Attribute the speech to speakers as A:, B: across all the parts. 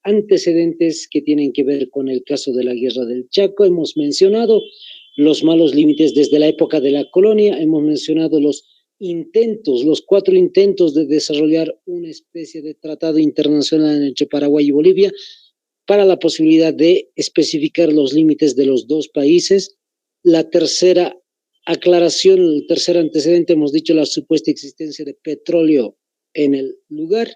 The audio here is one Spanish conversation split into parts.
A: antecedentes que tienen que ver con el caso de la Guerra del Chaco. Hemos mencionado los malos límites desde la época de la colonia, hemos mencionado los intentos, los 4 intentos de desarrollar una especie de tratado internacional entre Paraguay y Bolivia para la posibilidad de especificar los límites de los dos países. La tercera aclaración, el tercer antecedente, hemos dicho la supuesta existencia de petróleo en el lugar.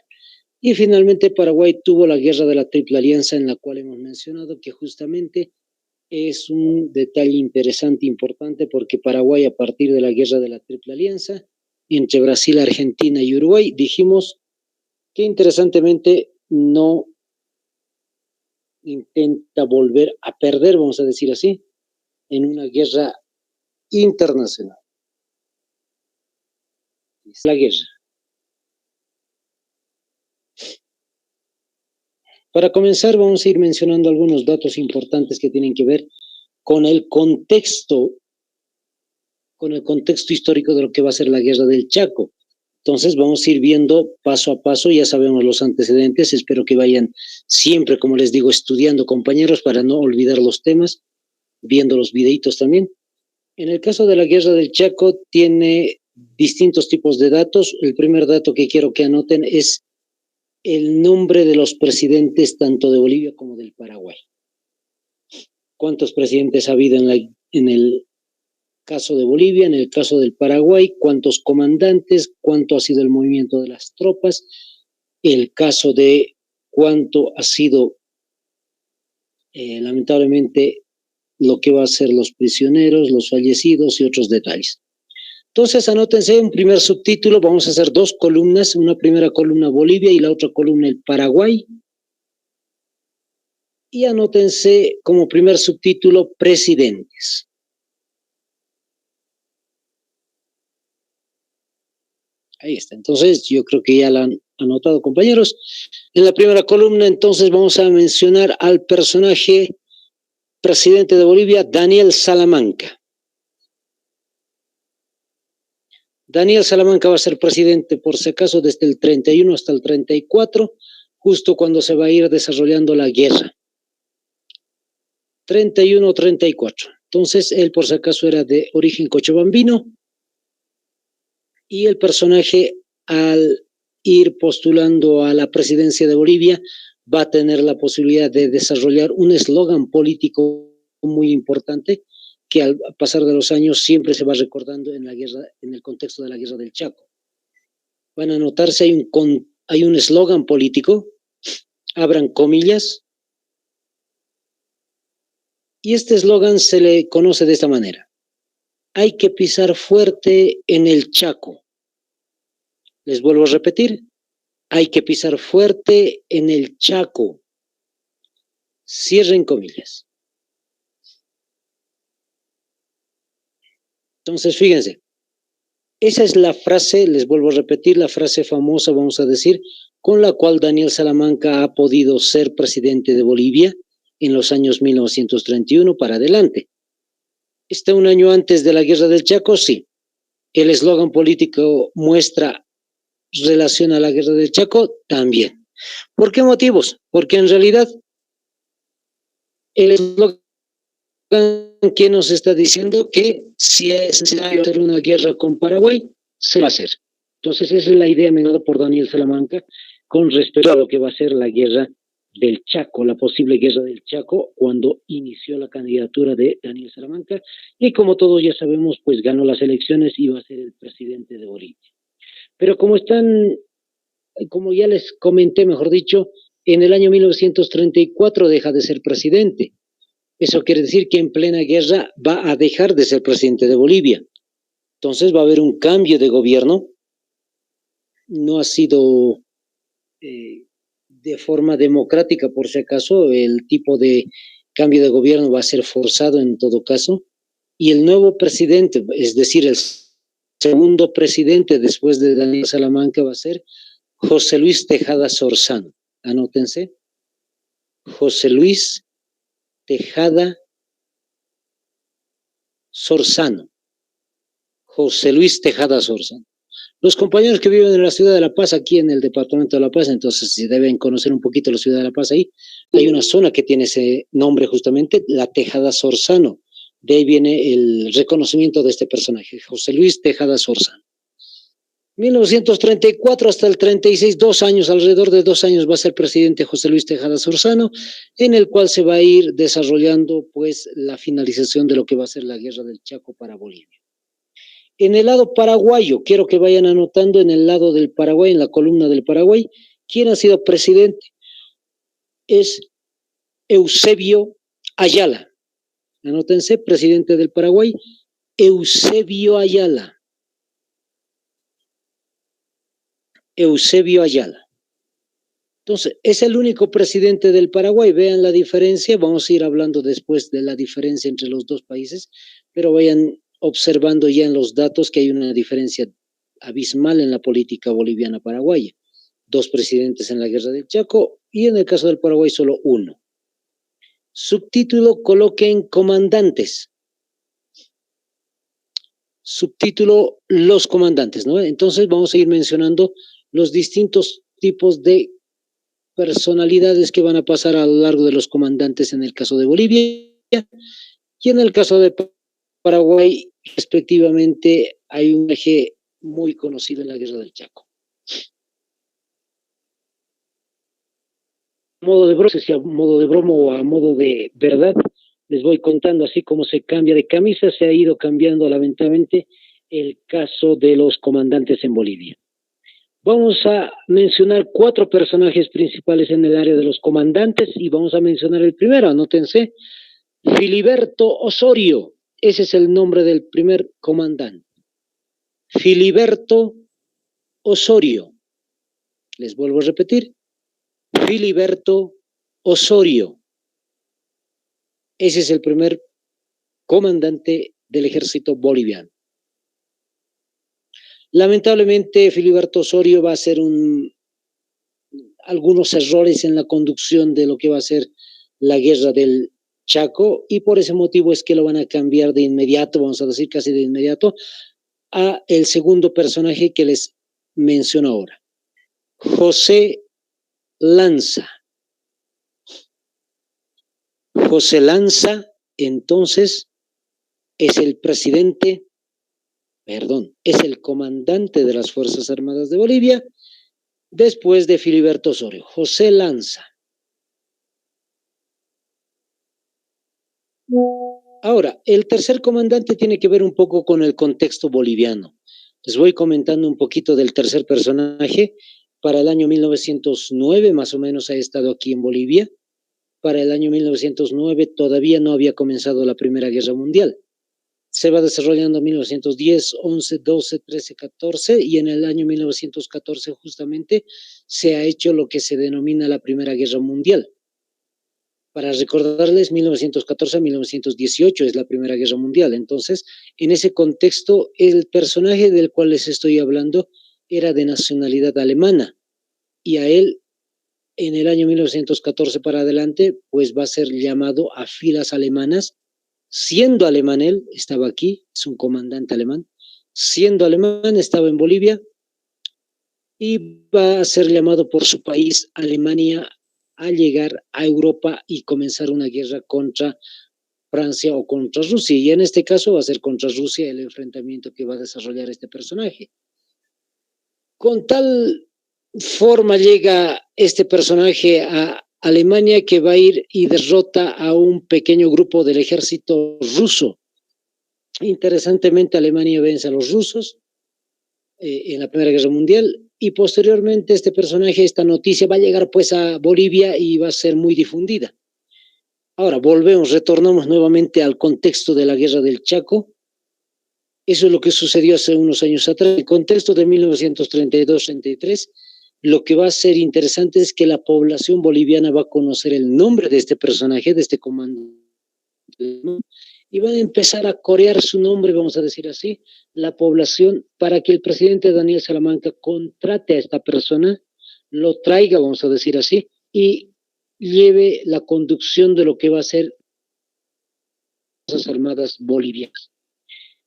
A: Y finalmente Paraguay tuvo la guerra de la Triple Alianza, en la cual hemos mencionado que justamente es un detalle interesante, importante, porque Paraguay, a partir de la guerra de la Triple Alianza, entre Brasil, Argentina y Uruguay, dijimos que interesantemente no intenta volver a perder, vamos a decir así, en una guerra internacional. La guerra. Para comenzar, vamos a ir mencionando algunos datos importantes que tienen que ver con el contexto histórico de lo que va a ser la guerra del Chaco. Entonces vamos a ir viendo paso a paso, ya sabemos los antecedentes, espero que vayan siempre, como les digo, estudiando, compañeros, para no olvidar los temas, viendo los videitos también. En el caso de la guerra del Chaco tiene distintos tipos de datos. El primer dato que quiero que anoten es el nombre de los presidentes tanto de Bolivia como del Paraguay. ¿Cuántos presidentes ha habido en el caso de Bolivia, en el caso del Paraguay? ¿Cuántos comandantes? ¿Cuánto ha sido el movimiento de las tropas? El caso de cuánto ha sido, lamentablemente, lo que va a ser los prisioneros, los fallecidos y otros detalles. Entonces, anótense un primer subtítulo, vamos a hacer 2 columnas, una primera columna Bolivia y la otra columna el Paraguay. Y anótense como primer subtítulo presidentes. Ahí está, entonces yo creo que ya la han anotado, compañeros. En la primera columna, entonces, vamos a mencionar al personaje presidente de Bolivia, Daniel Salamanca. Daniel Salamanca va a ser presidente, por si acaso, desde el 31 hasta el 34, justo cuando se va a ir desarrollando la guerra. 31-34. Entonces, él, por si acaso, era de origen cochabambino, y el personaje, al ir postulando a la presidencia de Bolivia, va a tener la posibilidad de desarrollar un eslogan político muy importante, que al pasar de los años siempre se va recordando en la guerra, en el contexto de la guerra del Chaco. Van a notarse, hay un eslogan político, abran comillas, y este eslogan se le conoce de esta manera: hay que pisar fuerte en el Chaco. Les vuelvo a repetir, hay que pisar fuerte en el Chaco. Cierren comillas. Entonces, fíjense, esa es la frase, les vuelvo a repetir, la frase famosa, vamos a decir, con la cual Daniel Salamanca ha podido ser presidente de Bolivia en los años 1931 para adelante. ¿Está un año antes de la guerra del Chaco? Sí. ¿El eslogan político muestra relación a la guerra del Chaco? También. ¿Por qué motivos? Porque en realidad el eslogan que nos está diciendo que si es necesario hacer una guerra con Paraguay, se va a hacer. Entonces esa es la idea mencionada por Daniel Salamanca con respecto a lo que va a ser la guerra del Chaco, la posible guerra del Chaco, cuando inició la candidatura de Daniel Salamanca, y como todos ya sabemos, pues ganó las elecciones y va a ser el presidente de Bolivia. Pero como ya les comenté, mejor dicho, en el año 1934 deja de ser presidente. Eso quiere decir que en plena guerra va a dejar de ser presidente de Bolivia. Entonces va a haber un cambio de gobierno. No ha sido de forma democrática, por si acaso. El tipo de cambio de gobierno va a ser forzado en todo caso. Y el nuevo presidente, es decir, el segundo presidente después de Daniel Salamanca, va a ser José Luis Tejada Sorzano. Anótense. José Luis Tejada Sorzano. José Luis Tejada Sorzano. Los compañeros que viven en la ciudad de La Paz, aquí en el departamento de La Paz, entonces si deben conocer un poquito la ciudad de La Paz ahí, hay una zona que tiene ese nombre justamente, la Tejada Sorzano. De ahí viene el reconocimiento de este personaje, José Luis Tejada Sorzano. 1934 hasta el 36, 2 años, alrededor de 2 años va a ser presidente José Luis Tejada Sorzano, en el cual se va a ir desarrollando pues la finalización de lo que va a ser la guerra del Chaco para Bolivia. En el lado paraguayo, quiero que vayan anotando en el lado del Paraguay, en la columna del Paraguay, ¿quién ha sido presidente? Es Eusebio Ayala. Anótense, presidente del Paraguay, Eusebio Ayala. Eusebio Ayala. Entonces, es el único presidente del Paraguay. Vean la diferencia. Vamos a ir hablando después de la diferencia entre los dos países, pero vayan observando ya en los datos que hay una diferencia abismal en la política boliviana-paraguaya. 2 presidentes en la guerra del Chaco y en el caso del Paraguay solo 1. Subtítulo, coloquen comandantes. Subtítulo, los comandantes, ¿no? Entonces vamos a ir mencionando los distintos tipos de personalidades que van a pasar a lo largo de los comandantes en el caso de Bolivia y en el caso de Paraguay, respectivamente, hay un eje muy conocido en la guerra del Chaco. A modo de broma, si a modo de broma o a modo de verdad, les voy contando así como se cambia de camisa, se ha ido cambiando lamentablemente el caso de los comandantes en Bolivia. Vamos a mencionar 4 personajes principales en el área de los comandantes y vamos a mencionar el primero, anótense, Filiberto Osorio, ese es el nombre del primer comandante. Filiberto Osorio, les vuelvo a repetir, Filiberto Osorio, ese es el primer comandante del ejército boliviano. Lamentablemente, Filiberto Osorio va a hacer algunos errores en la conducción de lo que va a ser la guerra del Chaco y por ese motivo es que lo van a cambiar de inmediato, vamos a decir casi de inmediato, a el segundo personaje que les menciono ahora, José Lanza. José Lanza, entonces, es el comandante de las Fuerzas Armadas de Bolivia, después de Filiberto Osorio. José Lanza. Ahora, el tercer comandante tiene que ver un poco con el contexto boliviano. Les voy comentando un poquito del tercer personaje. Para el año 1909, más o menos, ha estado aquí en Bolivia. Para el año 1909 todavía no había comenzado la Primera Guerra Mundial. Se va desarrollando en 1910, 11, 12, 13, 14 y en el año 1914 justamente se ha hecho lo que se denomina la Primera Guerra Mundial. Para recordarles, 1914 a 1918 es la Primera Guerra Mundial. Entonces, en ese contexto, el personaje del cual les estoy hablando era de nacionalidad alemana y a él en el año 1914 para adelante, pues va a ser llamado a filas alemanas. Siendo alemán él, estaba aquí, es un comandante alemán, siendo alemán, estaba en Bolivia y va a ser llamado por su país, Alemania, a llegar a Europa y comenzar una guerra contra Francia o contra Rusia. Y en este caso va a ser contra Rusia el enfrentamiento que va a desarrollar este personaje. Con tal forma llega este personaje a Alemania que va a ir y derrota a un pequeño grupo del ejército ruso. Interesantemente, Alemania vence a los rusos en la Primera Guerra Mundial y posteriormente este personaje, esta noticia va a llegar pues a Bolivia y va a ser muy difundida. Ahora retornamos nuevamente al contexto de la Guerra del Chaco. Eso es lo que sucedió hace unos años atrás. El contexto de 1932-33, lo que va a ser interesante es que la población boliviana va a conocer el nombre de este personaje, de este comandante, y van a empezar a corear su nombre, vamos a decir así, la población, para que el presidente Daniel Salamanca contrate a esta persona, lo traiga, vamos a decir así, y lleve la conducción de lo que va a ser las Fuerzas Armadas bolivianas.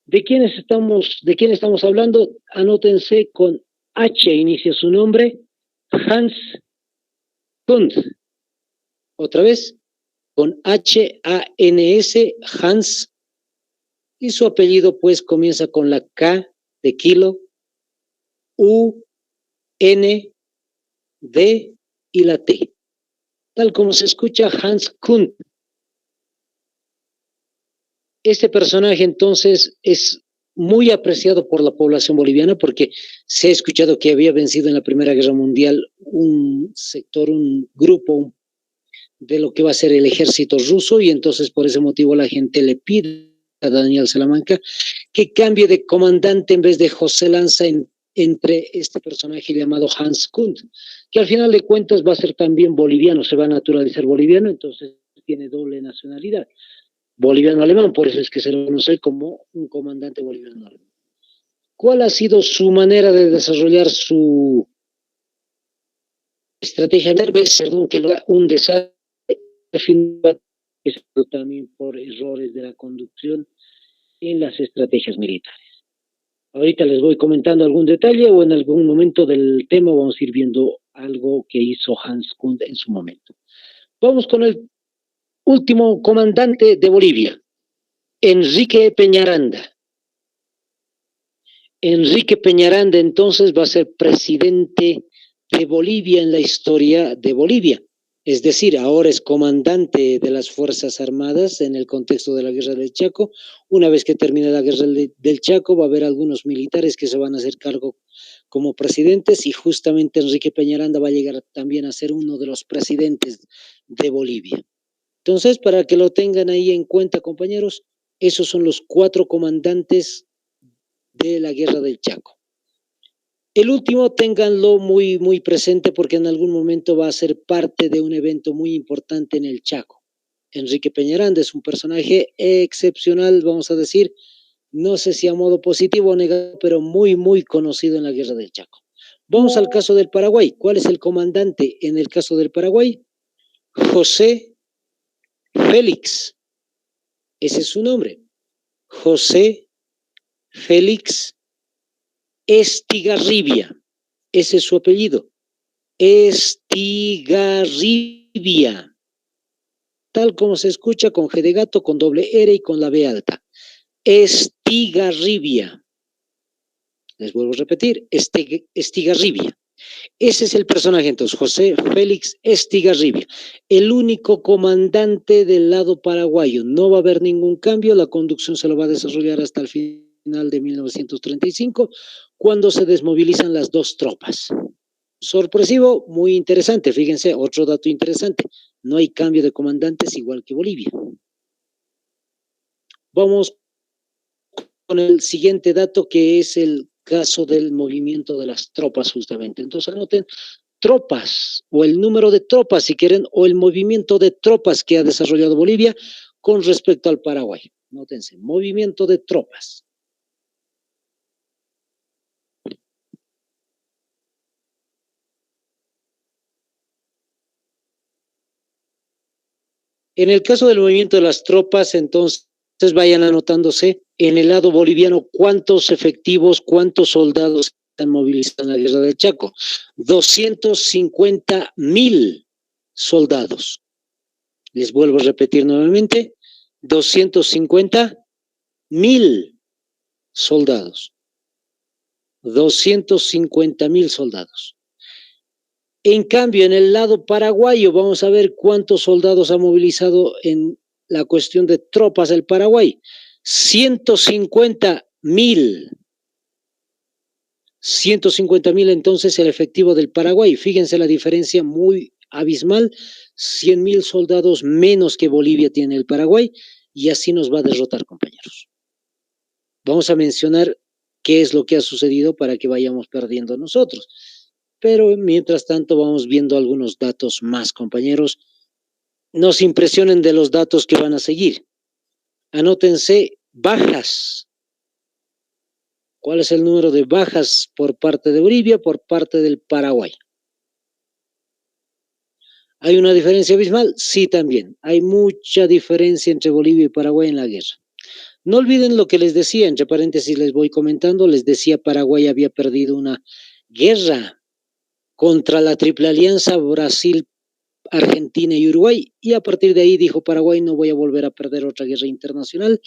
A: ¿De quién estamos hablando? Anótense con H, inicia su nombre, Hans Kunt. Otra vez, con H-A-N-S, Hans, y su apellido pues comienza con la K de kilo, U, N, D y la T. Tal como se escucha, Hans Kunt. Este personaje entonces es muy apreciado por la población boliviana porque se ha escuchado que había vencido en la Primera Guerra Mundial un sector, un grupo de lo que va a ser el ejército ruso, y entonces por ese motivo la gente le pide a Daniel Salamanca que cambie de comandante en vez de José Lanza entre este personaje llamado Hans Kunt, que al final de cuentas va a ser también boliviano, se va a naturalizar boliviano, entonces tiene doble nacionalidad, boliviano-alemán, por eso es que se lo conoce como un comandante boliviano-alemán. ¿Cuál ha sido su manera de desarrollar su estrategia? Perdón, que un desastre también por errores de la conducción en las estrategias militares. Ahorita les voy comentando algún detalle o en algún momento del tema vamos a ir viendo algo que hizo Hans Kunt en su momento. Vamos con el último comandante de Bolivia, Enrique Peñaranda. Enrique Peñaranda entonces va a ser presidente de Bolivia en la historia de Bolivia. Es decir, ahora es comandante de las Fuerzas Armadas en el contexto de la Guerra del Chaco. Una vez que termine la Guerra del Chaco va a haber algunos militares que se van a hacer cargo como presidentes, y justamente Enrique Peñaranda va a llegar también a ser uno de los presidentes de Bolivia. Entonces, para que lo tengan ahí en cuenta, compañeros, esos son los 4 comandantes de la Guerra del Chaco. El último, ténganlo muy, muy presente porque en algún momento va a ser parte de un evento muy importante en el Chaco. Enrique Peñaranda es un personaje excepcional, vamos a decir, no sé si a modo positivo o negativo, pero muy, muy conocido en la Guerra del Chaco. Vamos al caso del Paraguay. ¿Cuál es el comandante en el caso del Paraguay? José Félix. Ese es su nombre. José Félix Estigarribia. Ese es su apellido. Estigarribia. Tal como se escucha, con G de gato, con doble R y con la B alta. Estigarribia. Les vuelvo a repetir, Estigarribia. Ese es el personaje entonces, José Félix Estigarribia, el único comandante del lado paraguayo. No va a haber ningún cambio, la conducción se lo va a desarrollar hasta el final de 1935, cuando se desmovilizan las 2 tropas. Sorpresivo, muy interesante, fíjense, otro dato interesante, no hay cambio de comandantes igual que Bolivia. Vamos con el siguiente dato, que es el caso del movimiento de las tropas justamente. Entonces anoten tropas, o el número de tropas si quieren, o el movimiento de tropas que ha desarrollado Bolivia con respecto al Paraguay. Nótense, movimiento de tropas. En el caso del movimiento de las tropas, entonces vayan anotándose en el lado boliviano cuántos efectivos, cuántos soldados están movilizados en la Guerra del Chaco. 250,000 soldados. Les vuelvo a repetir nuevamente, 250,000 soldados. 250,000 soldados. En cambio, en el lado paraguayo, vamos a ver cuántos soldados ha movilizado en la cuestión de tropas del Paraguay. 150,000. 150,000 entonces el efectivo del Paraguay. Fíjense la diferencia muy abismal. 100,000 soldados menos que Bolivia tiene el Paraguay, y así nos va a derrotar, compañeros. Vamos a mencionar qué es lo que ha sucedido para que vayamos perdiendo nosotros. Pero mientras tanto vamos viendo algunos datos más, compañeros. No se impresionen de los datos que van a seguir. Anótense bajas. ¿Cuál es el número de bajas por parte de Bolivia, por parte del Paraguay? ¿Hay una diferencia abismal? Sí, también. Hay mucha diferencia entre Bolivia y Paraguay en la guerra. No olviden lo que les decía, entre paréntesis les voy comentando, les decía Paraguay había perdido una guerra contra la Triple Alianza, Brasil, Argentina y Uruguay, y a partir de ahí dijo Paraguay, no voy a volver a perder otra guerra internacional.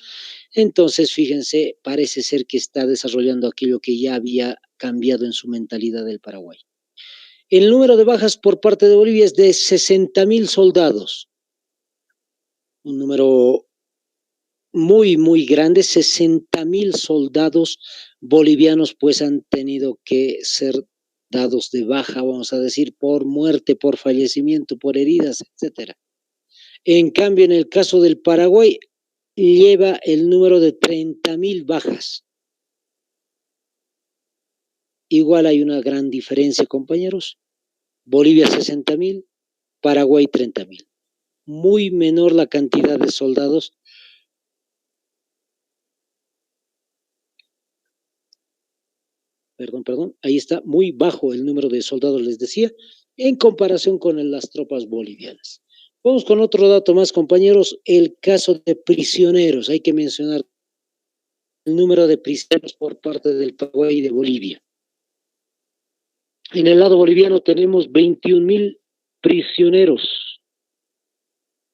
A: Entonces, fíjense, parece ser que está desarrollando aquello que ya había cambiado en su mentalidad del Paraguay. El número de bajas por parte de Bolivia es de 60.000 soldados, un número muy, muy grande. 60.000 soldados bolivianos pues han tenido que ser dados de baja, vamos a decir, por muerte, por fallecimiento, por heridas, etcétera. En cambio, en el caso del Paraguay, lleva el número de 30.000 bajas. Igual hay una gran diferencia, compañeros. Bolivia 60.000, Paraguay 30.000. Muy menor la cantidad de soldados. Perdón, ahí está muy bajo el número de soldados, les decía, en comparación con las tropas bolivianas. Vamos con otro dato más, compañeros, el caso de prisioneros. Hay que mencionar el número de prisioneros por parte del Paraguay y de Bolivia. En el lado boliviano tenemos 21.000 prisioneros.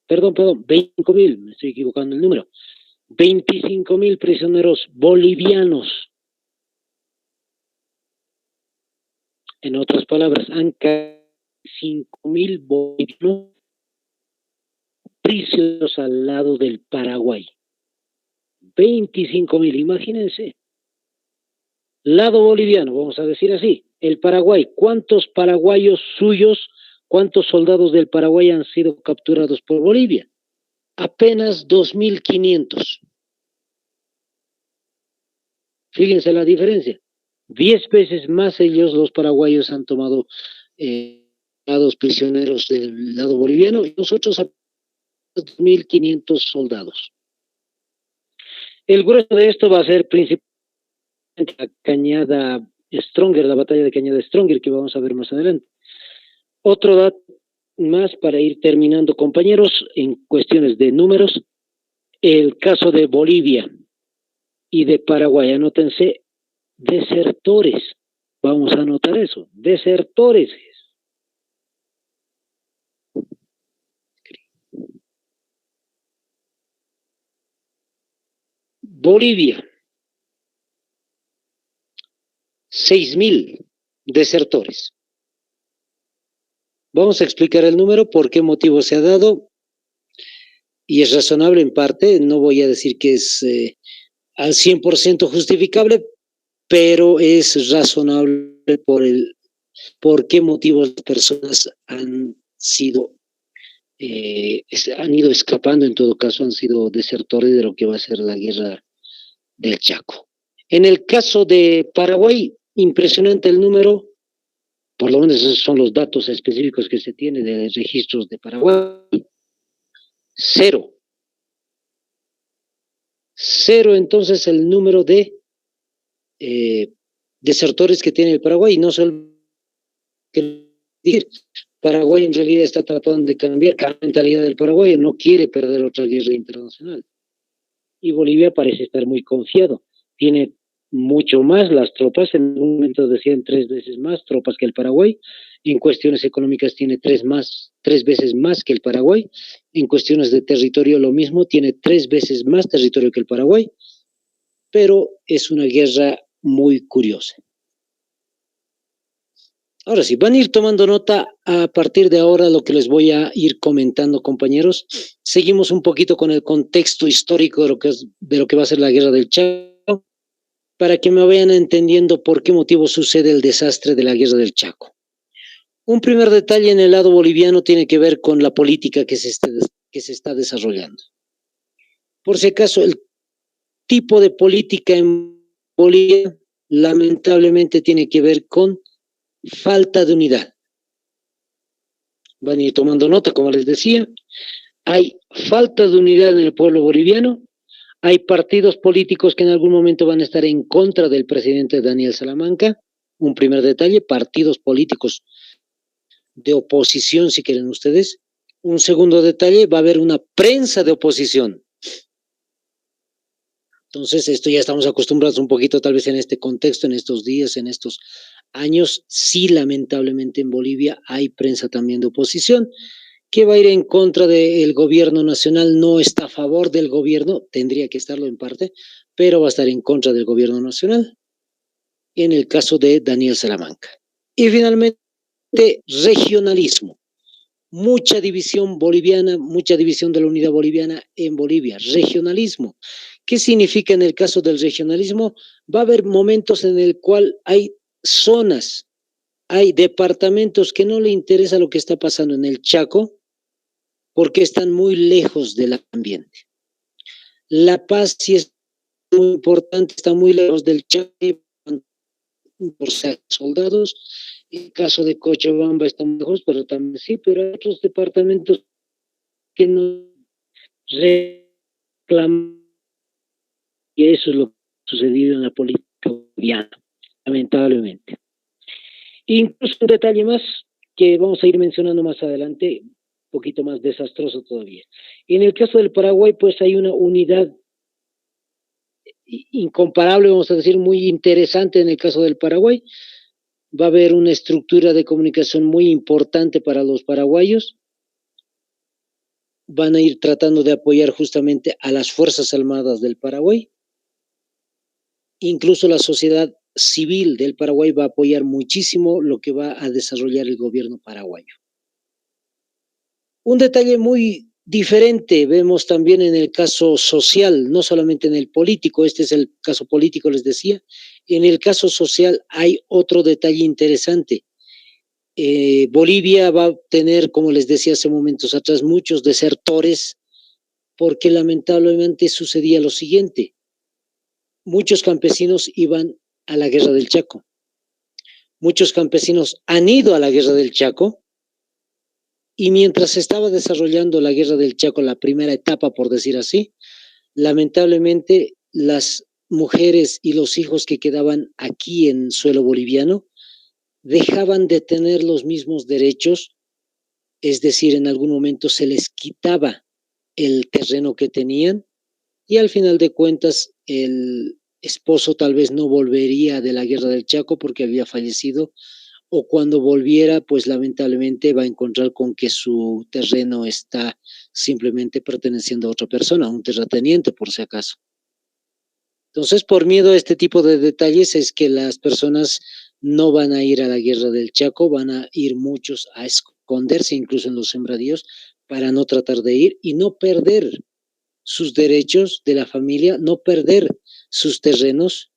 A: Perdón, 25.000, me estoy equivocando el número. 25.000 prisioneros bolivianos. En otras palabras, han caído 5.000 bolivianos prisioneros al lado del Paraguay. 25.000, imagínense. Lado boliviano, vamos a decir así, el Paraguay, ¿cuántos paraguayos suyos, cuántos soldados del Paraguay han sido capturados por Bolivia? Apenas 2.500. Fíjense la diferencia. 10 veces más ellos, los paraguayos, han tomado prisioneros del lado boliviano y nosotros a 2.500 soldados. El grueso de esto va a ser principalmente la Cañada Stronger, la batalla de Cañada Stronger, que vamos a ver más adelante. Otro dato más para ir terminando, compañeros, en cuestiones de números, el caso de Bolivia y de Paraguay, anótense, desertores, vamos a anotar eso, desertores. Bolivia, 6.000 desertores. Vamos a explicar el número, por qué motivo se ha dado, y es razonable en parte, no voy a decir que es al 100% justificable, pero es razonable por qué motivo las personas han ido escapando, en todo caso han sido desertores de lo que va a ser la guerra del Chaco. En el caso de Paraguay, impresionante el número, por lo menos esos son los datos específicos que se tiene de registros de Paraguay. Cero entonces el número de desertores que tiene el Paraguay. No solo que decir, Paraguay en realidad está tratando de cambiar la mentalidad del Paraguay, no quiere perder otra guerra internacional. Y Bolivia parece estar muy confiado. Tiene mucho más las tropas, en un momento decían 3 veces más tropas que el Paraguay. En cuestiones económicas tiene 3 veces más que el Paraguay. En cuestiones de territorio lo mismo, tiene 3 veces más territorio que el Paraguay. Pero es una guerra muy curiosa. Ahora sí, van a ir tomando nota a partir de ahora lo que les voy a ir comentando, compañeros. Seguimos un poquito con el contexto histórico de lo que va a ser la guerra del Chaco, para que me vayan entendiendo por qué motivo sucede el desastre de la guerra del Chaco. Un primer detalle en el lado boliviano tiene que ver con la política que se está desarrollando. Por si acaso, el tipo de política en Bolivia lamentablemente tiene que ver con falta de unidad. Van a ir tomando nota, como les decía. Hay falta de unidad en el pueblo boliviano. Hay partidos políticos que en algún momento van a estar en contra del presidente Daniel Salamanca. Un primer detalle, partidos políticos de oposición, si quieren ustedes. Un segundo detalle, va a haber una prensa de oposición. Entonces, esto ya estamos acostumbrados un poquito, tal vez en este contexto, en estos días, en estos años. Sí, lamentablemente en Bolivia hay prensa también de oposición que va a ir en contra del gobierno nacional, no está a favor del gobierno, tendría que estarlo en parte, pero va a estar en contra del gobierno nacional, en el caso de Daniel Salamanca. Y finalmente, regionalismo. Mucha división boliviana, mucha división de la unidad boliviana en Bolivia. Regionalismo. ¿Qué significa en el caso del regionalismo? Va a haber momentos en el cual hay zonas, hay departamentos que no le interesa lo que está pasando en el Chaco porque están muy lejos del ambiente. La Paz sí es muy importante, está muy lejos del Chaco por ser soldados. En el caso de Cochabamba están lejos, pero también sí, pero hay otros departamentos que no reclaman, y eso es lo que ha sucedido en la política boliviana, lamentablemente. Incluso un detalle más que vamos a ir mencionando más adelante, un poquito más desastroso todavía. En el caso del Paraguay, pues hay una unidad incomparable, vamos a decir, muy interesante en el caso del Paraguay. Va a haber una estructura de comunicación muy importante para los paraguayos. Van a ir tratando de apoyar justamente a las Fuerzas Armadas del Paraguay. Incluso la sociedad civil del Paraguay va a apoyar muchísimo lo que va a desarrollar el gobierno paraguayo. Un detalle muy diferente vemos también en el caso social, no solamente en el político, este es el caso político, les decía. En el caso social hay otro detalle interesante. Bolivia va a tener, como les decía hace momentos atrás, muchos desertores, porque lamentablemente sucedía lo siguiente. Muchos campesinos iban a la guerra del Chaco. Muchos campesinos han ido a la guerra del Chaco, y mientras se estaba desarrollando la guerra del Chaco, la primera etapa, por decir así, lamentablemente las mujeres y los hijos que quedaban aquí en suelo boliviano dejaban de tener los mismos derechos, es decir, en algún momento se les quitaba el terreno que tenían y al final de cuentas el esposo tal vez no volvería de la guerra del Chaco porque había fallecido, o cuando volviera, pues lamentablemente va a encontrar con que su terreno está simplemente perteneciendo a otra persona, a un terrateniente por si acaso. Entonces, por miedo a este tipo de detalles es que las personas no van a ir a la guerra del Chaco, van a ir muchos a esconderse incluso en los sembradíos para no tratar de ir y no perder sus derechos de la familia, no perder sus terrenos,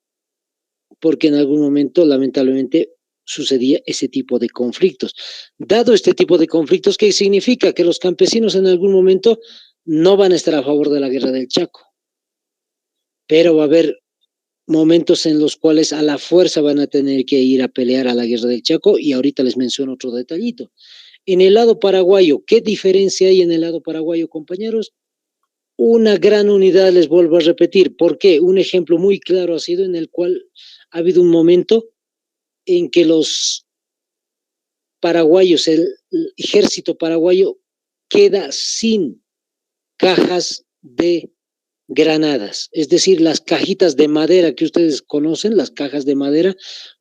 A: porque en algún momento lamentablemente sucedía ese tipo de conflictos. Dado este tipo de conflictos, ¿qué significa? Que los campesinos en algún momento no van a estar a favor de la guerra del Chaco, pero va a haber momentos en los cuales a la fuerza van a tener que ir a pelear a la guerra del Chaco, y ahorita les menciono otro detallito. En el lado paraguayo, ¿qué diferencia hay en el lado paraguayo, compañeros? Una gran unidad, les vuelvo a repetir. ¿Por qué? Un ejemplo muy claro ha sido en el cual ha habido un momento en que los paraguayos, el ejército paraguayo queda sin cajas de granadas, es decir, las cajitas de madera que ustedes conocen, las cajas de madera,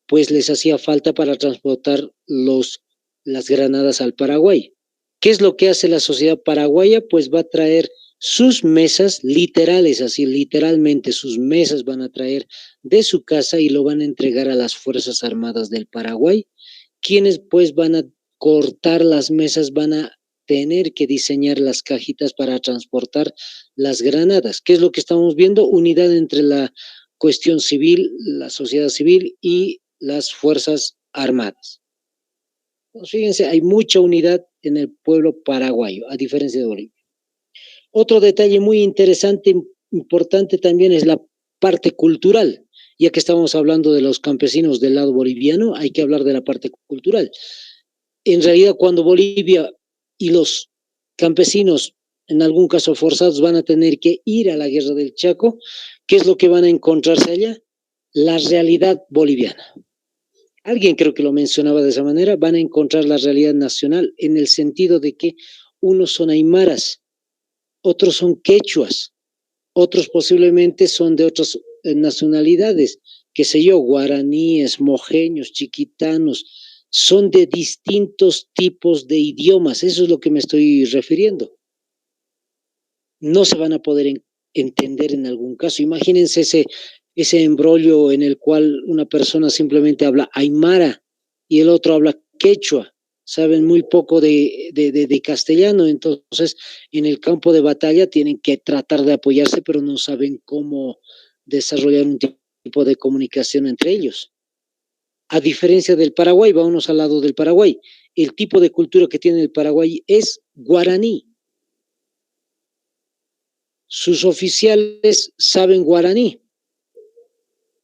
A: pues les hacía falta para transportar las granadas al Paraguay. ¿Qué es lo que hace la sociedad paraguaya? Pues va a traer sus mesas literales, así literalmente sus mesas van a traer de su casa y lo van a entregar a las Fuerzas Armadas del Paraguay, quienes pues van a cortar las mesas, van a tener que diseñar las cajitas para transportar las granadas. ¿Qué es lo que estamos viendo? Unidad entre la cuestión civil, la sociedad civil y las Fuerzas Armadas. Pues fíjense, hay mucha unidad en el pueblo paraguayo, a diferencia de Bolivia. Otro detalle muy interesante, importante también es la parte cultural. Ya que estamos hablando de los campesinos del lado boliviano, hay que hablar de la parte cultural. En realidad, cuando Bolivia y los campesinos, en algún caso forzados, van a tener que ir a la guerra del Chaco, ¿qué es lo que van a encontrarse allá? La realidad boliviana. Alguien creo que lo mencionaba de esa manera, van a encontrar la realidad nacional en el sentido de que unos son aymaras, otros son quechuas, otros posiblemente son de otras nacionalidades, qué sé yo, guaraníes, mojeños, chiquitanos, son de distintos tipos de idiomas, eso es lo que me estoy refiriendo. No se van a poder entender en algún caso. Imagínense ese embrollo en el cual una persona simplemente habla aymara y el otro habla quechua, saben muy poco de castellano, entonces en el campo de batalla tienen que tratar de apoyarse, pero no saben cómo desarrollar un tipo de comunicación entre ellos. A diferencia del Paraguay, vámonos al lado del Paraguay, el tipo de cultura que tiene el Paraguay es guaraní. Sus oficiales saben guaraní.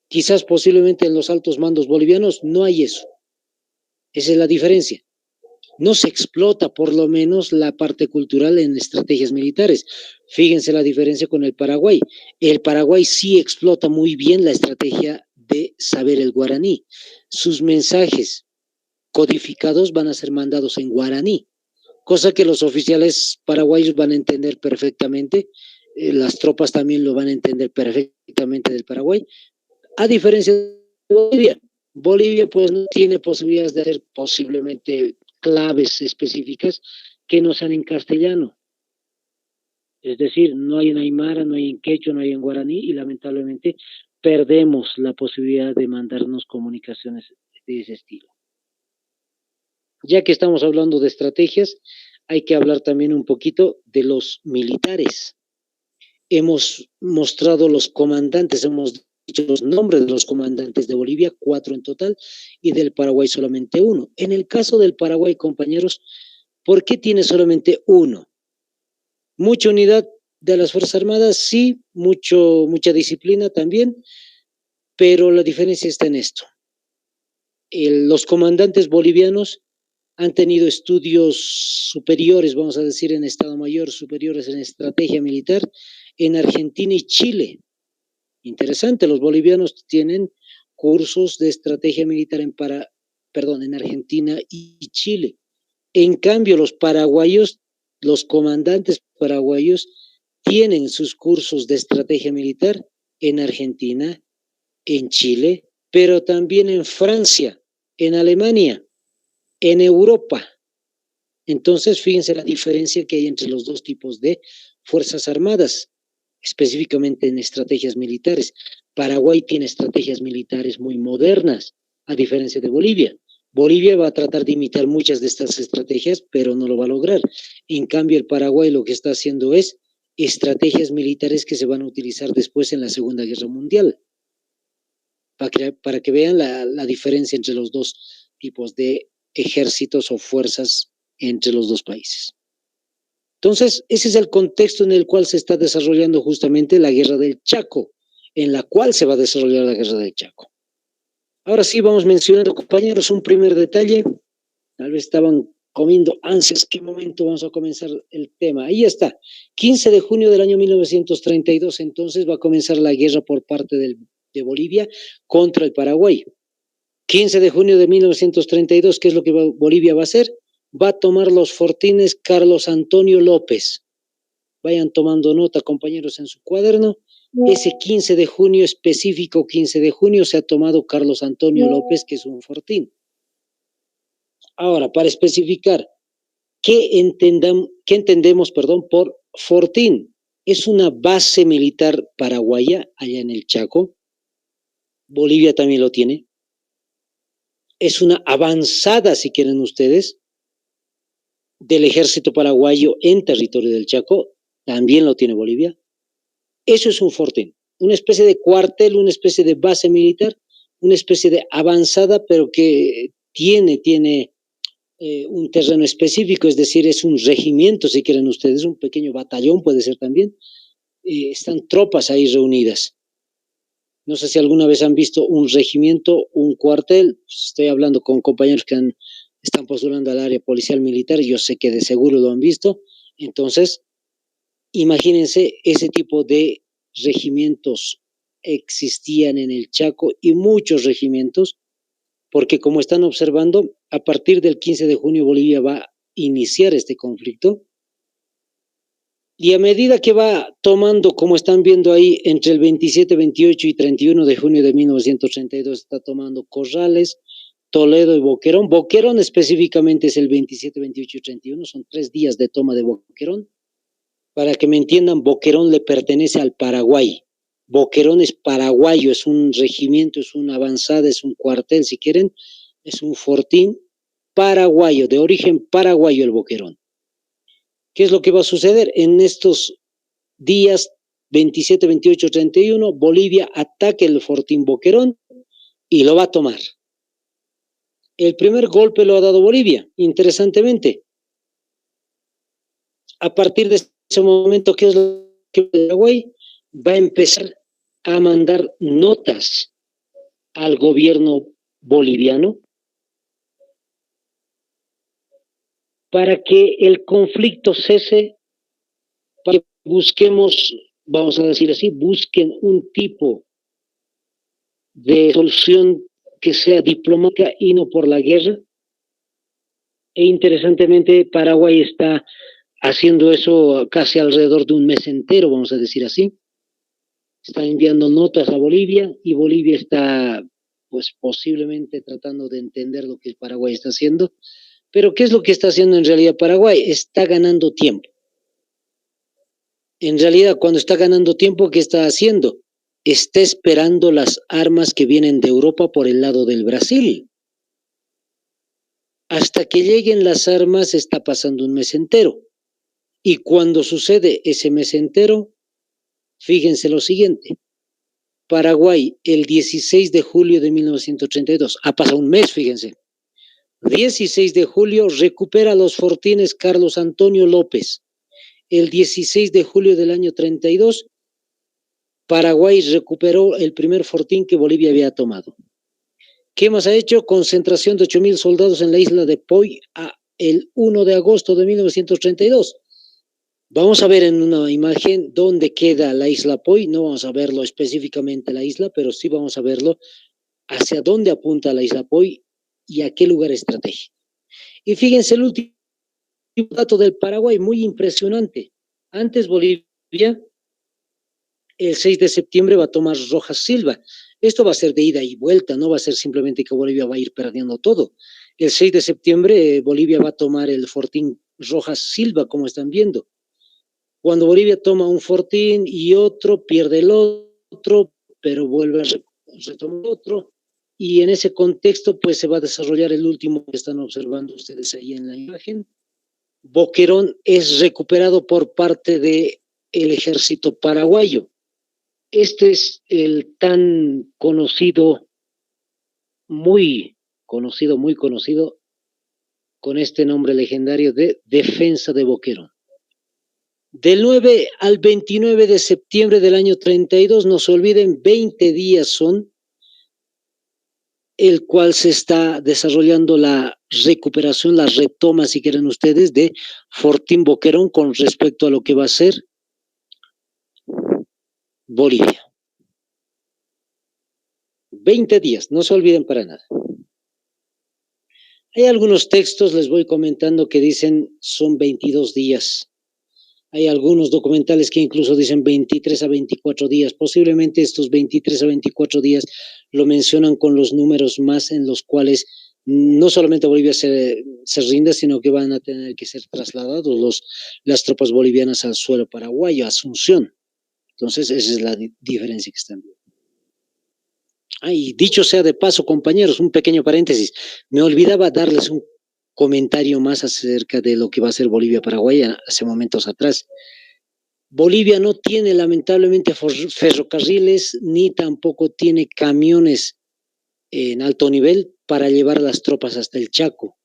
A: Quizás posiblemente en los altos mandos bolivianos no hay eso. Esa es la diferencia. No se explota por lo menos la parte cultural en estrategias militares. Fíjense la diferencia con el Paraguay. El Paraguay sí explota muy bien la estrategia de saber el guaraní. Sus mensajes codificados van a ser mandados en guaraní, cosa que los oficiales paraguayos van a entender perfectamente. Las tropas también lo van a entender perfectamente del Paraguay, a diferencia de Bolivia. Bolivia pues no tiene posibilidades de hacer posiblemente claves específicas que no sean en castellano. Es decir, no hay en aymara, no hay en quechua, no hay en guaraní y lamentablemente perdemos la posibilidad de mandarnos comunicaciones de ese estilo. Ya que estamos hablando de estrategias, hay que hablar también un poquito de los militares. Hemos mostrado los comandantes, hemos dicho los nombres de los comandantes de Bolivia, 4 en total, y del Paraguay solamente 1. En el caso del Paraguay, compañeros, ¿por qué tiene solamente 1? Mucha unidad de las Fuerzas Armadas, sí, mucha disciplina también, pero la diferencia está en esto. Los comandantes bolivianos han tenido estudios superiores, vamos a decir, en Estado Mayor, superiores en estrategia militar, en Argentina y Chile. Interesante, los bolivianos tienen cursos de estrategia militar en Argentina y Chile. En cambio, los paraguayos, los comandantes paraguayos, tienen sus cursos de estrategia militar en Argentina, en Chile, pero también en Francia, en Alemania, en Europa. Entonces, fíjense la diferencia que hay entre los dos tipos de fuerzas armadas, específicamente en estrategias militares. Paraguay tiene estrategias militares muy modernas, a diferencia de Bolivia. Bolivia va a tratar de imitar muchas de estas estrategias, pero no lo va a lograr. En cambio, el Paraguay lo que está haciendo es estrategias militares que se van a utilizar después en la Segunda Guerra Mundial, para que vean la diferencia entre los dos tipos de ejércitos o fuerzas entre los dos países. Entonces, ese es el contexto en el cual se está desarrollando justamente la Guerra del Chaco, en la cual se va a desarrollar la Guerra del Chaco. Ahora sí, vamos mencionando, compañeros, un primer detalle. Tal vez estaban comiendo ansias, ¿qué momento vamos a comenzar el tema? Ahí está, 15 de junio del año 1932, entonces va a comenzar la guerra por parte de Bolivia contra el Paraguay. 15 de junio de 1932, ¿qué es lo que Bolivia va a hacer? Va a tomar los fortines Carlos Antonio López. Vayan tomando nota, compañeros, en su cuaderno. Ese 15 de junio, específico 15 de junio, se ha tomado Carlos Antonio López, que es un fortín. Ahora, para especificar, ¿qué entendemos por fortín? Es una base militar paraguaya allá en el Chaco. Bolivia también lo tiene. Es una avanzada, si quieren ustedes, del ejército paraguayo en territorio del Chaco. También lo tiene Bolivia. Eso es un fortín, una especie de cuartel, una especie de base militar, una especie de avanzada, pero que tiene un terreno específico, es decir, es un regimiento, si quieren ustedes, un pequeño batallón puede ser también. Están tropas ahí reunidas. No sé si alguna vez han visto un regimiento, un cuartel. Estoy hablando con compañeros que están postulando al área policial militar, yo sé que de seguro lo han visto. Entonces, imagínense, ese tipo de regimientos existían en el Chaco y muchos regimientos, porque como están observando, a partir del 15 de junio Bolivia va a iniciar este conflicto. Y a medida que va tomando, como están viendo ahí, entre el 27, 28 y 31 de junio de 1932 está tomando Corrales, Toledo y Boquerón. Boquerón específicamente es el 27, 28 y 31, son 3 días de toma de Boquerón. Para que me entiendan, Boquerón le pertenece al Paraguay. Boquerón es paraguayo, es un regimiento, es una avanzada, es un cuartel, si quieren, es un fortín paraguayo, de origen paraguayo el Boquerón. ¿Qué es lo que va a suceder? En estos días 27, 28, 31, Bolivia ataca el fortín Boquerón y lo va a tomar. El primer golpe lo ha dado Bolivia, interesantemente. A partir de ese momento, ¿qué es lo que Paraguay va a empezar a mandar notas al gobierno boliviano para que el conflicto cese, para que busquemos, vamos a decir así, busquen un tipo de solución que sea diplomática y no por la guerra. E interesantemente, Paraguay está haciendo eso casi alrededor de un mes entero, vamos a decir así. Está enviando notas a Bolivia y Bolivia está, pues posiblemente tratando de entender lo que Paraguay está haciendo. Pero ¿qué es lo que está haciendo en realidad Paraguay? Está ganando tiempo. En realidad, cuando está ganando tiempo, ¿qué está haciendo? Está esperando las armas que vienen de Europa por el lado del Brasil. Hasta que lleguen las armas está pasando un mes entero. Y cuando sucede ese mes entero, fíjense lo siguiente. Paraguay, el 16 de julio de 1932, ha pasado un mes, fíjense. 16 de julio recupera los fortines Carlos Antonio López. El 16 de julio del año 32, Paraguay recuperó el primer fortín que Bolivia había tomado. ¿Qué más ha hecho? Concentración de 8,000 soldados en la isla de Poy el 1 de agosto de 1932. Vamos a ver en una imagen dónde queda la isla Poy. No vamos a verlo específicamente la isla, pero sí vamos a verlo hacia dónde apunta la isla Poy y a qué lugar estratégico. Y fíjense el último dato del Paraguay, muy impresionante. Antes Bolivia, el 6 de septiembre va a tomar Rojas Silva. Esto va a ser de ida y vuelta, no va a ser simplemente que Bolivia va a ir perdiendo todo. El 6 de septiembre Bolivia va a tomar el fortín Rojas Silva, como están viendo. Cuando Bolivia toma un fortín y otro, pierde el otro, pero vuelve a retomar otro. Y en ese contexto, pues se va a desarrollar el último que están observando ustedes ahí en la imagen. Boquerón es recuperado por parte del ejército paraguayo. Este es el tan conocido, muy conocido, con este nombre legendario de Defensa de Boquerón. Del 9 al 29 de septiembre del año 32, no se olviden, 20 días son, el cual se está desarrollando la recuperación, la retoma, si quieren ustedes, de Fortín Boquerón con respecto a lo que va a ser Bolivia. 20 días, no se olviden para nada. Hay algunos textos, les voy comentando, que dicen son 22 días. Hay algunos documentales que incluso dicen 23 a 24 días. Posiblemente estos 23 a 24 días lo mencionan con los números más en los cuales no solamente Bolivia se rinde, sino que van a tener que ser trasladados las tropas bolivianas al suelo paraguayo, a Asunción. Entonces, esa es la diferencia que están viendo. Y dicho sea de paso, compañeros, un pequeño paréntesis. Me olvidaba darles un comentario más acerca de lo que va a ser Bolivia-Paraguay hace momentos atrás. Bolivia no tiene lamentablemente ferrocarriles ni tampoco tiene camiones en alto nivel para llevar las tropas hasta el Chaco.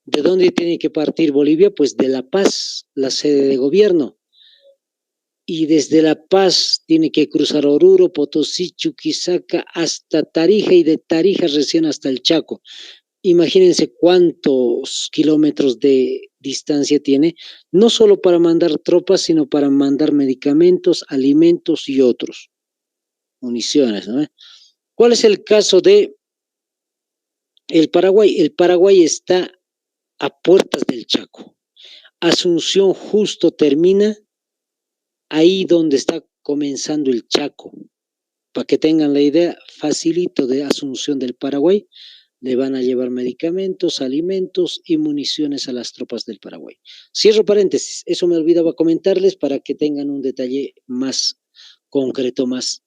A: ¿De dónde tiene que partir Bolivia? Pues de La Paz, la sede de gobierno. Y desde La Paz tiene que cruzar Oruro, Potosí, Chuquisaca hasta Tarija y de Tarija recién hasta el Chaco. Imagínense cuántos kilómetros de distancia tiene, no solo para mandar tropas, sino para mandar medicamentos, alimentos y otros, municiones, ¿no? ¿Cuál es el caso de el Paraguay? El Paraguay está a puertas del Chaco. Asunción justo termina ahí donde está comenzando el Chaco. Para que tengan la idea, facilito de Asunción del Paraguay, le van a llevar medicamentos, alimentos y municiones a las tropas del Paraguay. Cierro paréntesis, eso me olvidaba comentarles para que tengan un detalle más concreto, más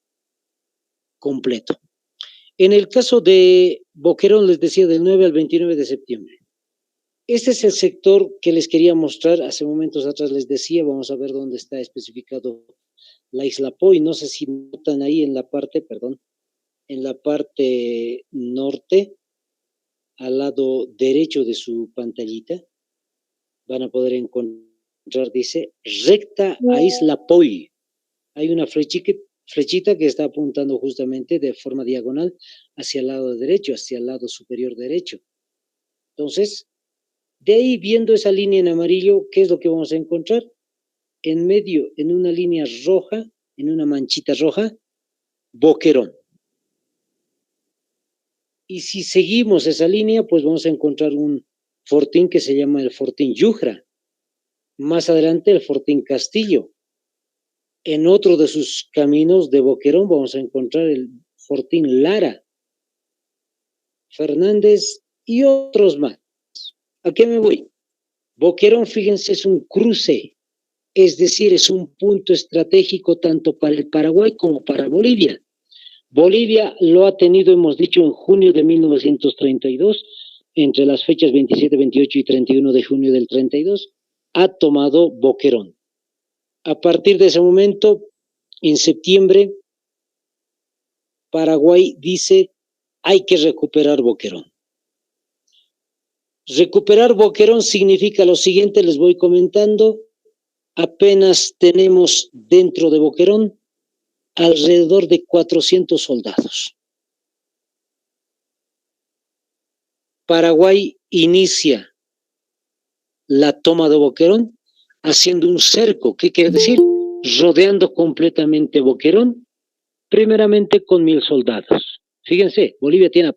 A: completo. En el caso de Boquerón, les decía, del 9 al 29 de septiembre. Este es el sector que les quería mostrar. Hace momentos atrás les decía, vamos a ver dónde está especificado la isla Poi. No sé si notan ahí en la parte, perdón, en la parte norte, al lado derecho de su pantallita, van a poder encontrar, dice, recta a isla Poi. Hay una flechita que está apuntando justamente de forma diagonal hacia el lado derecho, hacia el lado superior derecho. Entonces, de ahí viendo esa línea en amarillo, ¿qué es lo que vamos a encontrar? En medio, en una línea roja, en una manchita roja, Boquerón. Y si seguimos esa línea, pues vamos a encontrar un fortín que se llama el Fortín Yujra. Más adelante el Fortín Castillo. En otro de sus caminos de Boquerón vamos a encontrar el Fortín Lara, Fernández y otros más. ¿A qué me voy? Boquerón, fíjense, es un cruce, es decir, es un punto estratégico tanto para el Paraguay como para Bolivia. Bolivia lo ha tenido, hemos dicho, en junio de 1932, entre las fechas 27, 28 y 31 de junio del 32, ha tomado Boquerón. A partir de ese momento, en septiembre, Paraguay dice, hay que recuperar Boquerón. Recuperar Boquerón significa lo siguiente, les voy comentando, apenas tenemos dentro de Boquerón alrededor de 400 soldados. Paraguay inicia la toma de Boquerón haciendo un cerco, ¿qué quiere decir? Rodeando completamente Boquerón, primeramente con 1000 soldados. Fíjense, Bolivia tiene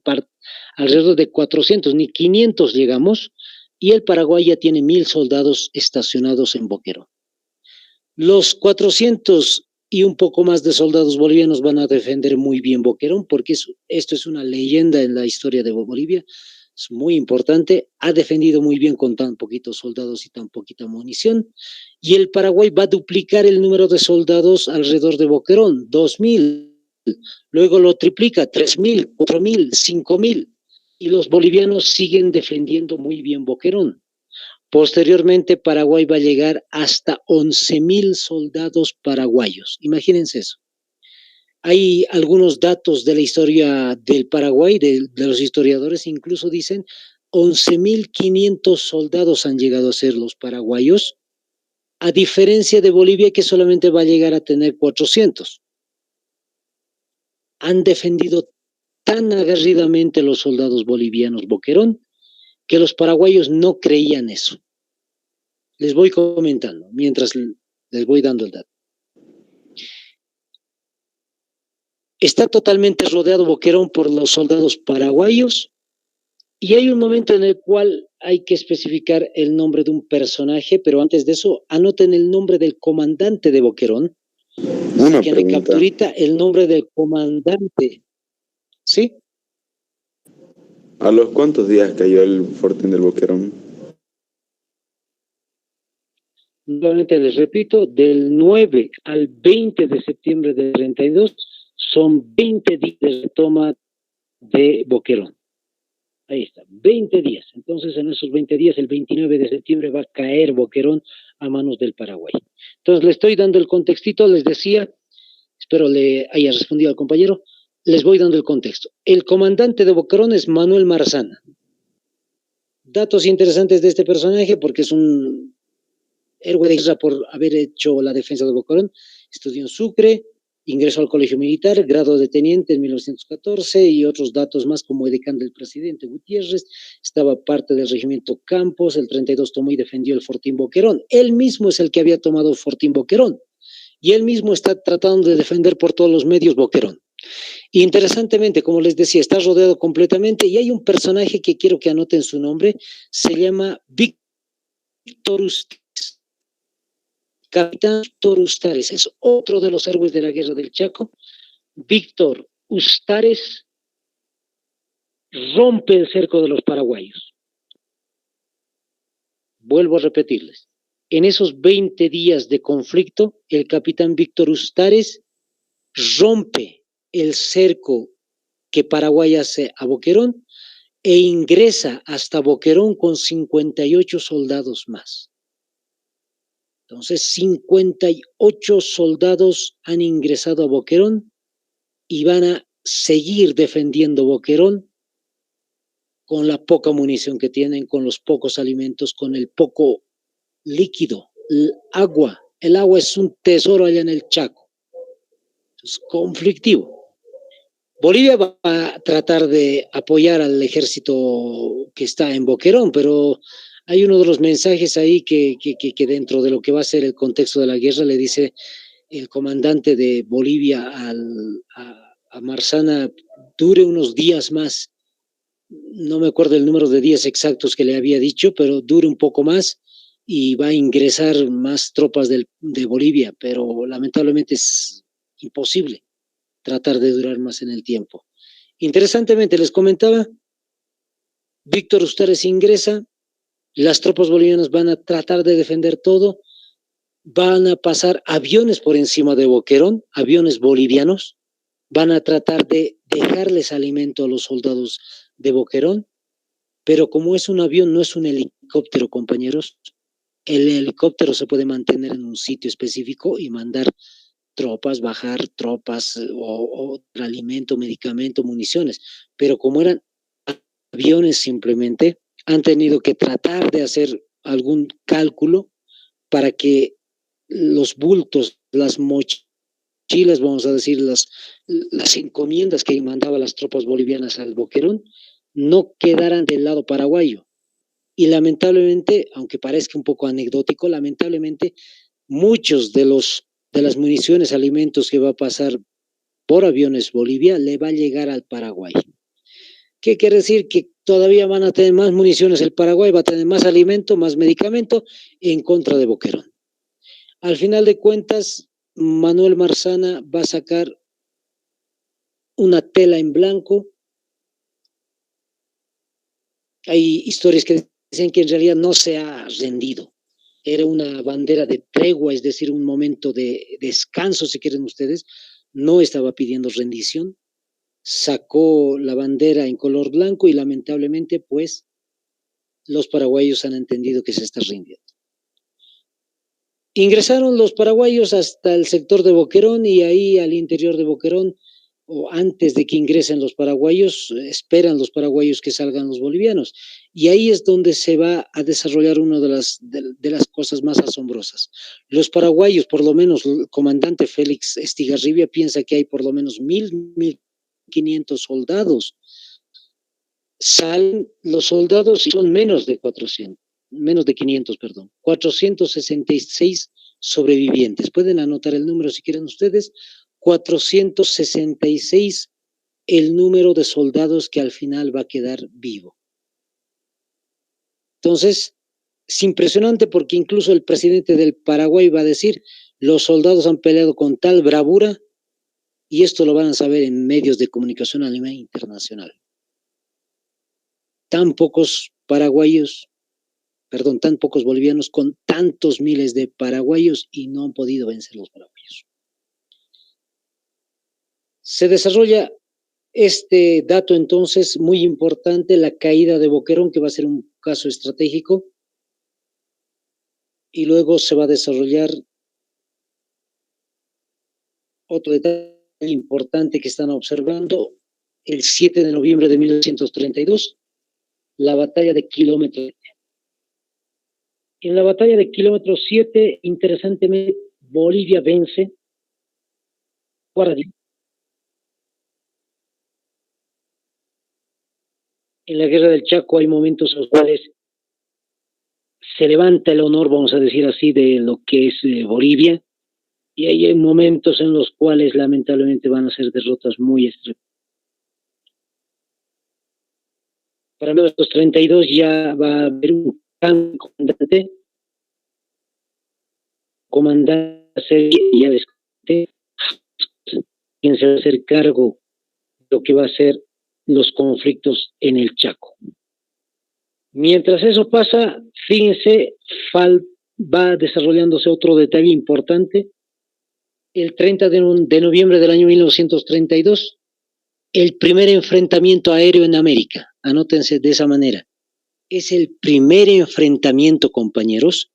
A: alrededor de 400, ni 500 llegamos, y el Paraguay ya tiene 1000 soldados estacionados en Boquerón. Los 400 y un poco más de soldados bolivianos van a defender muy bien Boquerón, porque esto es una leyenda en la historia de Bolivia, es muy importante, ha defendido muy bien con tan poquitos soldados y tan poquita munición, y el Paraguay va a duplicar el número de soldados alrededor de Boquerón, 2000, luego lo triplica, 3000, 4000, 5000, y los bolivianos siguen defendiendo muy bien Boquerón. Posteriormente, Paraguay va a llegar hasta 11,000 soldados paraguayos. Imagínense eso. Hay algunos datos de la historia del Paraguay, de los historiadores, incluso dicen 11,500 soldados han llegado a ser los paraguayos, a diferencia de Bolivia, que solamente va a llegar a tener 400. Han defendido tan aguerridamente los soldados bolivianos Boquerón que los paraguayos no creían eso. Les voy comentando mientras les voy dando el dato. Está totalmente rodeado Boquerón por los soldados paraguayos y hay un momento en el cual hay que especificar el nombre de un personaje, pero antes de eso, anoten el nombre del comandante de Boquerón.
B: Una
A: que
B: pregunta.
A: capturita el nombre del comandante. ¿Sí?
B: ¿A los cuántos días cayó el Fortín del Boquerón?
A: Nuevamente les repito, del 9 al 20 de septiembre del 32 son 20 días de toma de Boquerón. Ahí está, 20 días. Entonces, en esos 20 días, el 29 de septiembre va a caer Boquerón a manos del Paraguay. Entonces, le estoy dando el contextito, les decía, espero le haya respondido al compañero, les voy dando el contexto. El comandante de Boquerón es Manuel Marzana. Datos interesantes de este personaje, porque es un héroe de guerra por haber hecho la defensa de Boquerón, estudió en Sucre, ingresó al colegio militar, grado de teniente en 1914 y otros datos más como edecán del presidente Gutiérrez, estaba parte del regimiento Campos, el 32 tomó y defendió el Fortín Boquerón. Él mismo es el que había tomado Fortín Boquerón y él mismo está tratando de defender por todos los medios Boquerón. Interesantemente, como les decía, está rodeado completamente y hay un personaje que quiero que anoten su nombre, se llama Víctor Ustez. capitán Víctor Ustares es otro de los héroes de la Guerra del Chaco. Víctor Ustares rompe el cerco de los paraguayos. Vuelvo a repetirles. En esos 20 días de conflicto, el capitán Víctor Ustares rompe el cerco que Paraguay hace a Boquerón e ingresa hasta Boquerón con 58 soldados más. Entonces, 58 soldados han ingresado a Boquerón y van a seguir defendiendo Boquerón con la poca munición que tienen, con los pocos alimentos, con el poco líquido, el agua. El agua es un tesoro allá en el Chaco. Es conflictivo. Bolivia va a tratar de apoyar al ejército que está en Boquerón, pero hay uno de los mensajes ahí que dentro de lo que va a ser el contexto de la guerra le dice el comandante de Bolivia a Marzana, dure unos días más. No me acuerdo el número de días exactos que le había dicho, pero dure un poco más y va a ingresar más tropas de Bolivia, pero lamentablemente es imposible tratar de durar más en el tiempo. Interesantemente, les comentaba, Víctor Ustares ingresa, las tropas bolivianas van a tratar de defender todo, van a pasar aviones por encima de Boquerón, aviones bolivianos, van a tratar de dejarles alimento a los soldados de Boquerón, pero como es un avión, no es un helicóptero, compañeros, el helicóptero se puede mantener en un sitio específico y mandar tropas, bajar tropas o alimento, medicamento, municiones, pero como eran aviones simplemente, han tenido que tratar de hacer algún cálculo para que los bultos, las mochilas, vamos a decir, las encomiendas que mandaban las tropas bolivianas al Boquerón, no quedaran del lado paraguayo. Y lamentablemente, aunque parezca un poco anecdótico, lamentablemente muchos de las municiones, alimentos que va a pasar por aviones Bolivia, le va a llegar al Paraguay. ¿Qué quiere decir? Que todavía van a tener más municiones el Paraguay, va a tener más alimento, más medicamento en contra de Boquerón. Al final de cuentas, Manuel Marzana va a sacar una tela en blanco. Hay historias que dicen que en realidad no se ha rendido. Era una bandera de tregua, es decir, un momento de descanso, si quieren ustedes. No estaba pidiendo rendición. Sacó la bandera en color blanco y lamentablemente, pues, los paraguayos han entendido que se está rindiendo. Ingresaron los paraguayos hasta el sector de Boquerón y ahí al interior de Boquerón, o antes de que ingresen los paraguayos, esperan los paraguayos que salgan los bolivianos. Y ahí es donde se va a desarrollar una de las cosas más asombrosas. Los paraguayos, por lo menos el comandante Félix Estigarribia piensa que hay por lo menos 1,500 soldados. Salen los soldados y son menos de 500, perdón, 466 sobrevivientes. Pueden anotar el número si quieren ustedes, 466 el número de soldados que al final va a quedar vivo. Entonces, es impresionante porque incluso el presidente del Paraguay va a decir, los soldados han peleado con tal bravura y esto lo van a saber en medios de comunicación a nivel internacional. Tan pocos bolivianos con tantos miles de paraguayos y no han podido vencer los paraguayos. Se desarrolla este dato entonces muy importante, la caída de Boquerón, que va a ser un caso estratégico, y luego se va a desarrollar otro detalle importante que están observando, el 7 de noviembre de 1932, la batalla de Kilómetro 7. En la batalla de Kilómetro 7, interesantemente, Bolivia vence. En la guerra del Chaco hay momentos en los cuales se levanta el honor, vamos a decir así, de lo que es Bolivia, y hay momentos en los cuales lamentablemente van a ser derrotas muy extremas. Para 1932 ya va a haber un cambio comandante. comandante ya les conté, quien se va a hacer cargo de lo que va a ser los conflictos en el Chaco. Mientras eso pasa, fíjense, va desarrollándose otro detalle importante. El 30 de noviembre del año 1932, el primer enfrentamiento aéreo en América. Anótense de esa manera. Es el primer enfrentamiento, compañeros,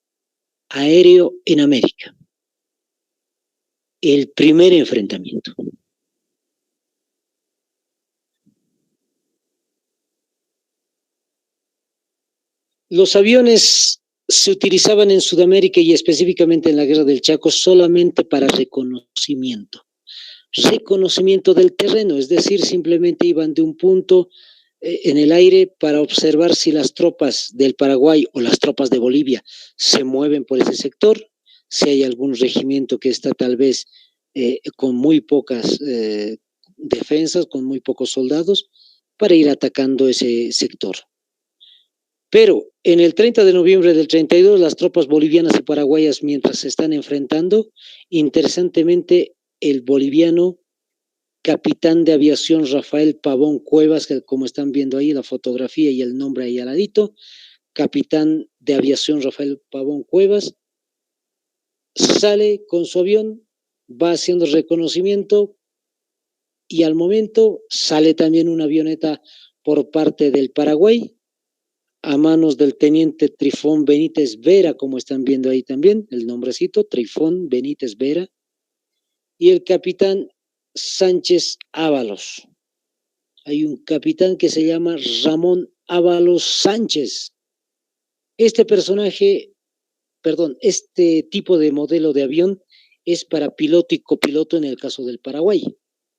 A: aéreo en América. El primer enfrentamiento. Los aviones se utilizaban en Sudamérica y específicamente en la Guerra del Chaco solamente para reconocimiento del terreno, es decir, simplemente iban de un punto en el aire para observar si las tropas del Paraguay o las tropas de Bolivia se mueven por ese sector, si hay algún regimiento que está tal vez con muy pocas defensas, con muy pocos soldados, para ir atacando ese sector. Pero en el 30 de noviembre del 32, las tropas bolivianas y paraguayas, mientras se están enfrentando, interesantemente, el boliviano capitán de aviación Rafael Pavón Cuevas, que como están viendo ahí la fotografía y el nombre ahí al ladito, capitán de aviación Rafael Pavón Cuevas, sale con su avión, va haciendo reconocimiento y al momento sale también una avioneta por parte del Paraguay, a manos del teniente Trifón Benítez Vera, como están viendo ahí también, el nombrecito, Trifón Benítez Vera, y el capitán Sánchez Ábalos. Hay un capitán que se llama Ramón Ábalos Sánchez. Este tipo de modelo de avión es para piloto y copiloto en el caso del Paraguay.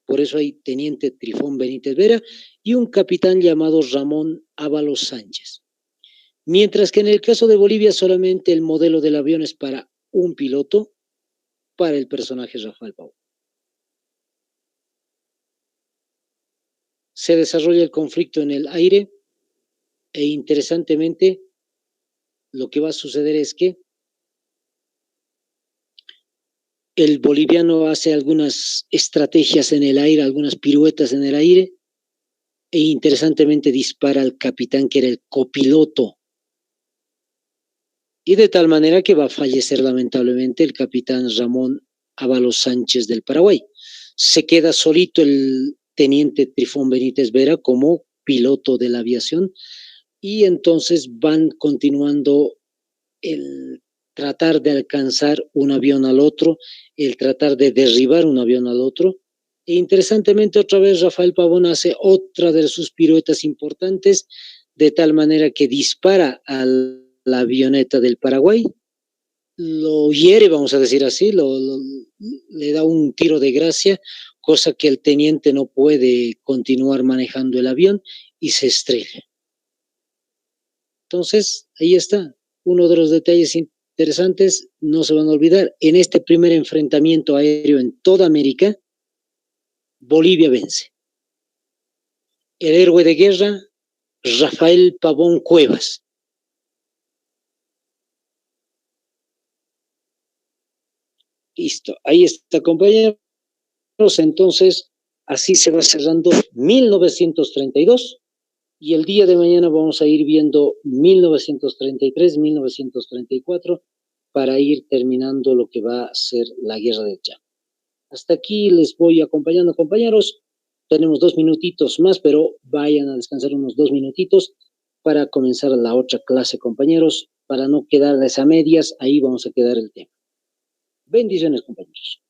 A: Por eso hay teniente Trifón Benítez Vera y un capitán llamado Ramón Ábalos Sánchez. Mientras que en el caso de Bolivia solamente el modelo del avión es para un piloto, para el personaje Rafael Pavón. Se desarrolla el conflicto en el aire e interesantemente lo que va a suceder es que el boliviano hace algunas estrategias en el aire, algunas piruetas en el aire e interesantemente dispara al capitán que era el copiloto. Y de tal manera que va a fallecer lamentablemente el capitán Ramón Ábalos Sánchez del Paraguay. Se queda solito el teniente Trifón Benítez Vera como piloto de la aviación y entonces van continuando el tratar de alcanzar un avión al otro, el tratar de derribar un avión al otro. E interesantemente otra vez Rafael Pavón hace otra de sus piruetas importantes, de tal manera que dispara a la avioneta del Paraguay, lo hiere, vamos a decir así, le da un tiro de gracia, cosa que el teniente no puede continuar manejando el avión y se estrella. Entonces, ahí está, uno de los detalles interesantes, no se van a olvidar, en este primer enfrentamiento aéreo en toda América, Bolivia vence. El héroe de guerra, Rafael Pavón Cuevas. Listo, ahí está, compañeros. Entonces, así se va cerrando 1932 y el día de mañana vamos a ir viendo 1933, 1934 para ir terminando lo que va a ser la guerra del Chaco. Hasta aquí les voy acompañando, compañeros. Tenemos 2 minutitos más, pero vayan a descansar unos 2 minutitos para comenzar la otra clase, compañeros, para no quedarles a medias. Ahí vamos a quedar el tema. Bendiciones, compañeros.